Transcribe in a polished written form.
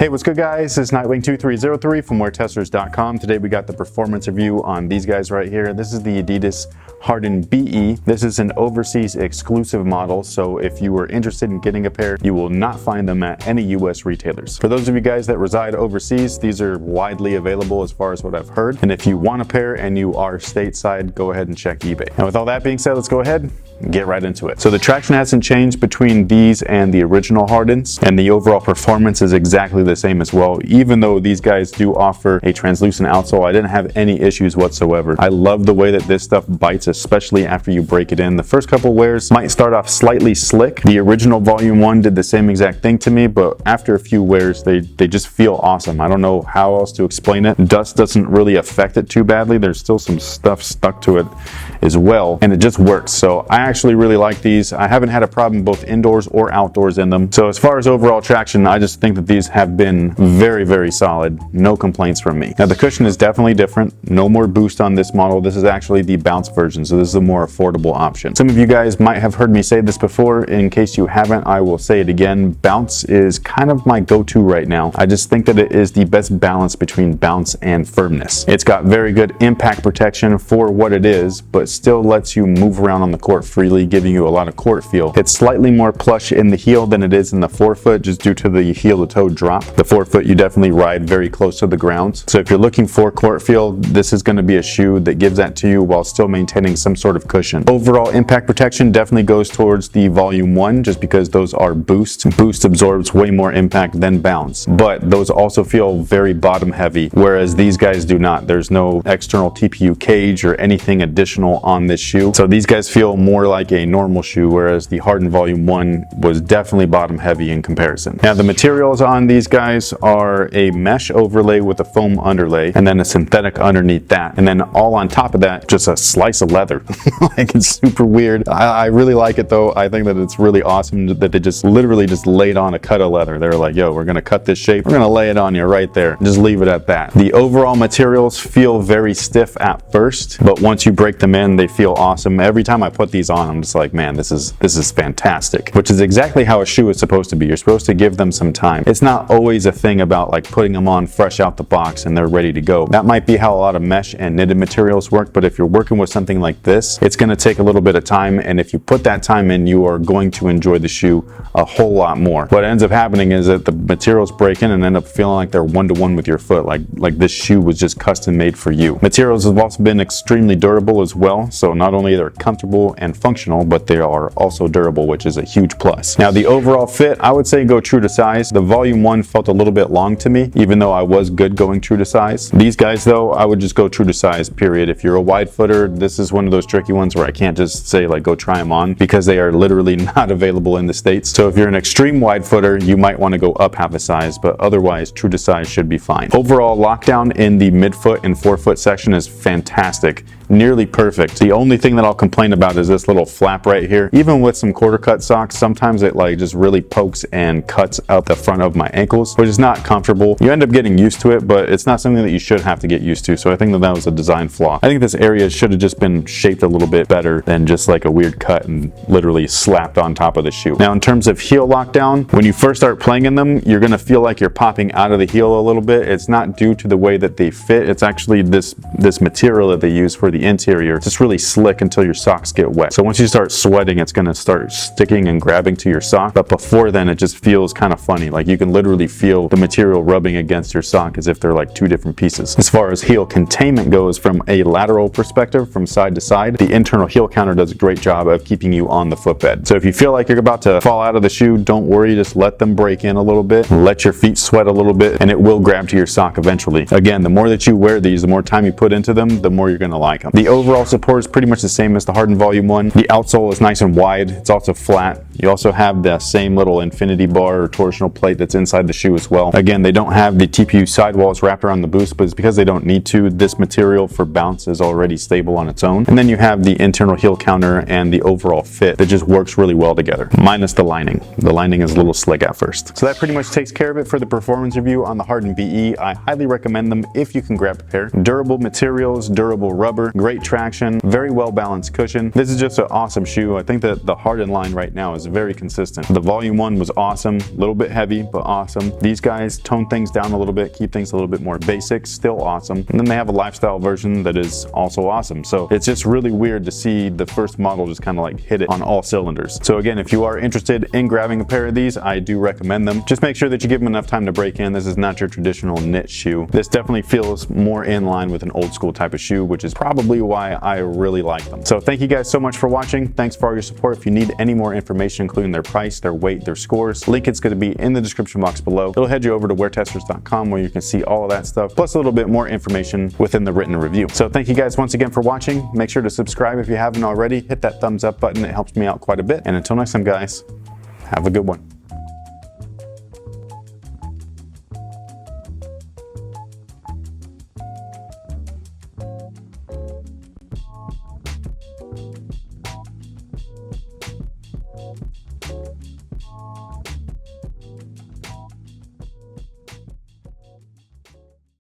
Hey, what's good guys? This is Nightwing2303 from WearTesters.com. Today we got the performance review on these guys right here. This is the Adidas Harden B. This is an overseas exclusive model, so if you were interested in getting a pair, you will not find them at any US retailers. For those of you guys that reside overseas, these are widely available as far as what I've heard. And if you want a pair and you are stateside, go ahead and check eBay. And with all that being said, let's go ahead and get right into it. So the traction hasn't changed between these and the original Hardens, and the overall performance is exactly the same as well. Even though these guys do offer a translucent outsole, I didn't have any issues whatsoever. I love the way that this stuff bites, especially after you break it in. The first couple wears might start off slightly slick. The original Volume 1 did the same exact thing to me, but after a few wears, they just feel awesome. I don't know how else to explain it. Dust doesn't really affect it too badly. There's still some stuff stuck to it as well, and it just works. So I actually really like these. I haven't had a problem both indoors or outdoors in them. So as far as overall traction, I just think that these have been very, very solid. No complaints from me. Now the cushion is definitely different. No more boost on this model. This is actually the bounce version, so this is a more affordable option. Some of you guys might have heard me say this before. In case you haven't, I will say it again. Bounce is kind of my go-to right now. I just think that it is the best balance between bounce and firmness. It's got very good impact protection for what it is, but still lets you move around on the court freely, giving you a lot of court feel. It's slightly more plush in the heel than it is in the forefoot, just due to the heel to toe drop. The forefoot, you definitely ride very close to the ground. So if you're looking for court feel, this is going to be a shoe that gives that to you while still maintaining some sort of cushion. Overall impact protection definitely goes towards the Volume 1, just because those are boost. Boost absorbs way more impact than bounce, but those also feel very bottom heavy, whereas these guys do not. There's no external TPU cage or anything additional on this shoe. So these guys feel more like a normal shoe, whereas the Harden Volume 1 was definitely bottom heavy in comparison. Now the materials on these guys are a mesh overlay with a foam underlay, and then a synthetic underneath that, and then all on top of that, just a slice of leather. Like, it's super weird. I really like it though. I think that it's really awesome that they just literally just laid on a cut of leather. They're like, yo, we're gonna cut this shape, we're gonna lay it on you right there. Just leave it at that. The overall materials feel very stiff at first, but once you break them in, they feel awesome. Every time I put these on, I'm just like, man, this is fantastic, which is exactly how a shoe is supposed to be. You're supposed to give them some time. It's not always a thing about like putting them on fresh out the box and they're ready to go. That might be how a lot of mesh and knitted materials work, but if you're working with something like this, it's going to take a little bit of time, and if you put that time in, you are going to enjoy the shoe a whole lot more. What ends up happening is that the materials break in and end up feeling like they're one-to-one with your foot, like this shoe was just custom made for you. Materials have also been extremely durable as well, so not only they're comfortable and functional, but they are also durable, which is a huge plus. Now the overall fit, I would say go true to size. The Volume 1 felt a little bit long to me, even though I was good going true to size. These guys though, I would just go true to size, period. If you're a wide footer, this is one of those tricky ones where I can't just say like go try them on, because they are literally not available in the States. So if you're an extreme wide footer, you might want to go up half a size, but otherwise true to size should be fine. Overall lockdown in the midfoot and forefoot section is fantastic. Nearly perfect. The only thing that I'll complain about is this little flap right here. Even with some quarter cut socks, sometimes it like just really pokes and cuts out the front of my ankles, which is not comfortable. You end up getting used to it, but it's not something that you should have to get used to. So I think that was a design flaw. I think this area should have just been shaped a little bit better than just like a weird cut and literally slapped on top of the shoe. Now in terms of heel lockdown, when you first start playing in them, you're gonna feel like you're popping out of the heel a little bit. It's not due to the way that they fit. It's actually this material that they use for the interior. It's just really slick until your socks get wet. So once you start sweating, it's going to start sticking and grabbing to your sock. But before then, it just feels kind of funny. Like you can literally feel the material rubbing against your sock as if they're like two different pieces. As far as heel containment goes, from a lateral perspective, from side to side, the internal heel counter does a great job of keeping you on the footbed. So if you feel like you're about to fall out of the shoe, don't worry, just let them break in a little bit, let your feet sweat a little bit, and it will grab to your sock eventually. Again, the more that you wear these, the more time you put into them, the more you're going to like them. The overall support is pretty much the same as the Harden Volume 1. The outsole is nice and wide. It's also flat. You also have the same little infinity bar or torsional plate that's inside the shoe as well. Again, they don't have the TPU sidewalls wrapped around the boost, but it's because they don't need to. This material for bounce is already stable on its own. And then you have the internal heel counter and the overall fit that just works really well together, minus the lining. The lining is a little slick at first. So that pretty much takes care of it for the performance review on the Harden BE. I highly recommend them if you can grab a pair. Durable materials, durable rubber, great traction, very well balanced cushion. This is just an awesome shoe. I think that the Harden line right now is very consistent. The volume one was awesome, a little bit heavy, but awesome. These guys tone things down a little bit, keep things a little bit more basic, still awesome. And then they have a lifestyle version that is also awesome. So it's just really weird to see the first model just kind of like hit it on all cylinders. So again, if you are interested in grabbing a pair of these, I do recommend them. Just make sure that you give them enough time to break in. This is not your traditional knit shoe. This definitely feels more in line with an old school type of shoe, which is probably why I really like them. So thank you guys so much for watching. Thanks for all your support. If you need any more information, including their price, their weight, their scores, link is going to be in the description box below. It'll head you over to WearTesters.com where you can see all of that stuff, plus a little bit more information within the written review. So thank you guys once again for watching. Make sure to subscribe if you haven't already. Hit that thumbs up button. It helps me out quite a bit. And until next time, guys, have a good one.